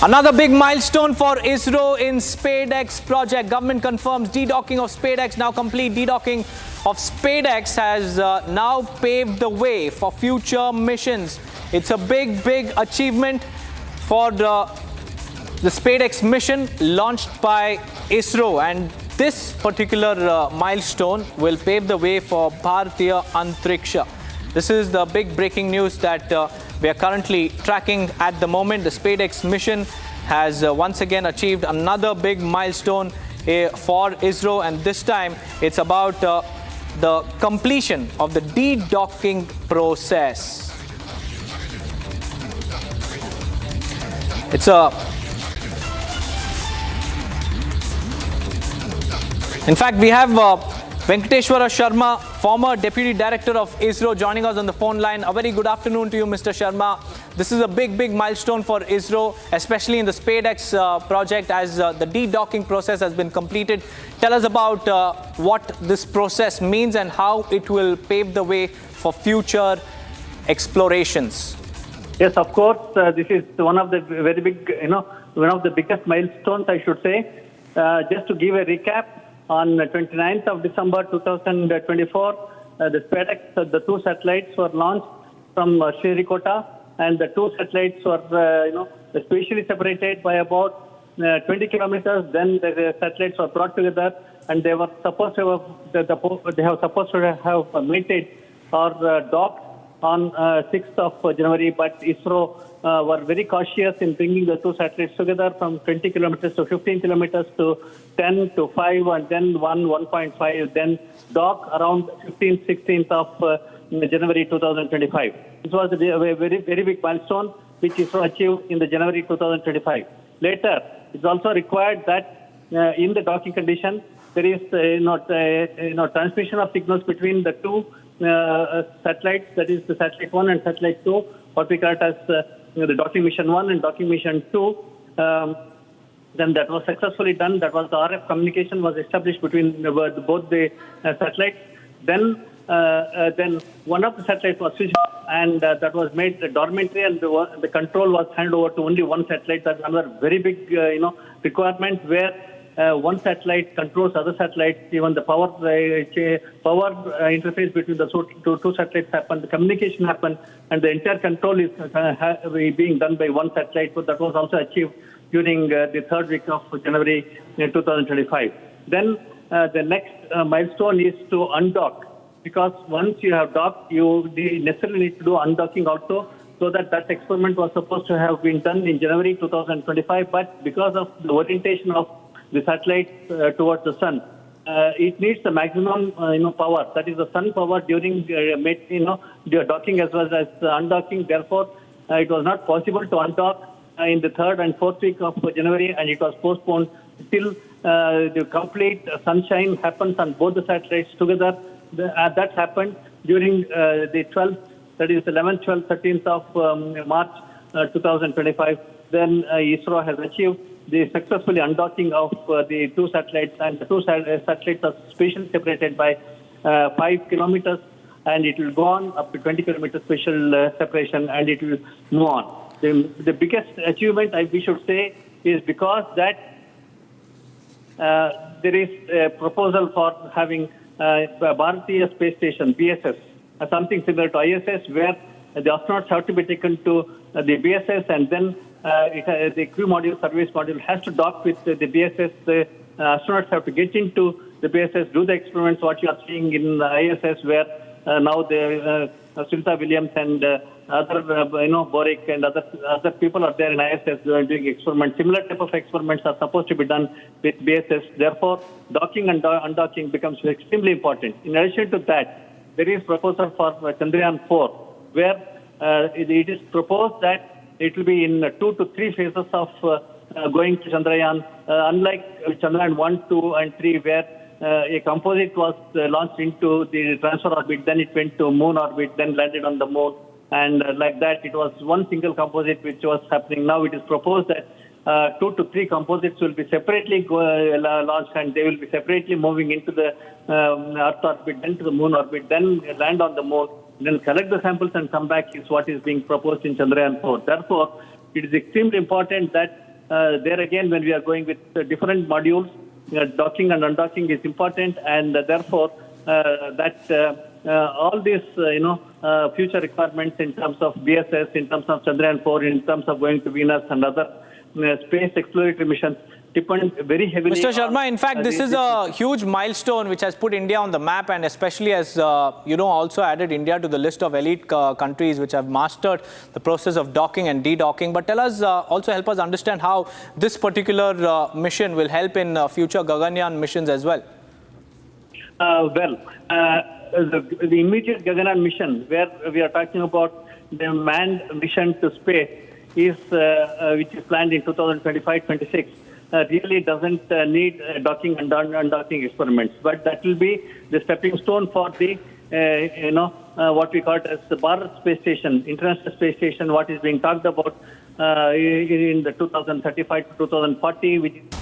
Another big milestone for ISRO in SpaDex project. Government confirms de-docking of SpaDex now complete. De-docking of SpaDex has now paved the way for future missions. It's a big achievement for the SpaDex mission launched by ISRO, and this particular milestone will pave the way for Bhartiya Antriksha. This is the big breaking news that we are currently tracking at the moment. The SpaDex mission has once again achieved another big milestone for ISRO, and this time it's about the completion of the de-docking process. In fact, we have Venkateshwara Sharma, former Deputy Director of ISRO, joining us on the phone line. A very good afternoon to you, Mr. Sharma. This is a big milestone for ISRO, especially in the SpaDex project, as the de-docking process has been completed. Tell us about what this process means and how it will pave the way for future explorations. Yes, of course. This is one of the very big, one of the biggest milestones, I should say. Just to give a recap, on 29th of December 2024, the SpaDex, the two satellites were launched from Sriharikota, and the two satellites were, spatially separated by about 20 kilometers. Then the satellites were brought together, and they were supposed to have mated or docked on 6th of January, but ISRO were very cautious in bringing the two satellites together from 20 kilometers to 15 kilometers to 10 to 5 and then 1.5, then dock around 15th, 16th of January 2025. This was a very big milestone which ISRO achieved in the January 2025. Later, it's also required that in the docking condition, there is transmission of signals between the two satellites, that is the satellite 1 and satellite 2, what we call it as the docking mission 1 and docking mission 2. Then that was successfully done. That was the RF communication was established between both the satellites. Then one of the satellites was switched off, and that was made dormitory, and the control was handed over to only one satellite. That's another very big requirement, where one satellite controls other satellites. Even the power interface between the two satellites happened, the communication happened, and the entire control is being done by one satellite. So that was also achieved during the third week of January 2025. Then the next milestone is to undock, because once you have docked, you necessarily need to do undocking also, so that experiment was supposed to have been done in January 2025, but because of the orientation of the satellites towards the sun, it needs the maximum power, that is the sun power, during docking as well as undocking. Therefore, it was not possible to undock in the third and fourth week of January, and it was postponed till the complete sunshine happens on both the satellites together. That happened during the 12th, that is 11th, 12th, 13th of March 2025. Then ISRO has achieved the successfully undocking of the two satellites, and the two satellites are spatially separated by 5 kilometers, and it will go on up to 20 kilometers spatial separation, and it will move on. The biggest achievement, we should say, is because that there is a proposal for having Bhartiya Space Station, BSS, something similar to ISS, where the astronauts have to be taken to the BSS, and then the crew module, service module has to dock with the BSS. The astronauts have to get into the BSS, do the experiments, what you are seeing in ISS, where now the Sunita Williams and other, Boric and other people are there in ISS doing experiments. Similar type of experiments are supposed to be done with BSS. Therefore, docking and undocking becomes extremely important. In addition to that, there is proposal for Chandrayaan 4, where it is proposed that it will be in 2 to 3 phases of going to Chandrayaan, unlike Chandrayaan 1, 2, and 3, where a composite was launched into the transfer orbit, then it went to moon orbit, then landed on the moon, and like that, it was one single composite which was happening. Now it is proposed that 2 to 3 composites will be separately launched, and they will be separately moving into the Earth orbit, then to the moon orbit, then land on the moon, then collect the samples and come back, is what is being proposed in Chandrayaan 4. Therefore, it is extremely important that there again, when we are going with different modules, docking and undocking is important, and therefore all these future requirements in terms of BSS, in terms of Chandrayaan 4, in terms of going to Venus and other space exploratory missions depend very heavily. Mr. Sharma, in fact, this is a huge milestone which has put India on the map, and especially has also added India to the list of elite countries which have mastered the process of docking and de-docking. But tell us, also help us understand how this particular mission will help in future Gaganyaan missions as well. The immediate Gaganyaan mission, where we are talking about the manned mission to space, which is planned in 2025-26, really doesn't need docking and undocking experiments. But that will be the stepping stone for the, what we call it as the Bharat Space Station, International Space Station, what is being talked about in the 2035 to 2040, which is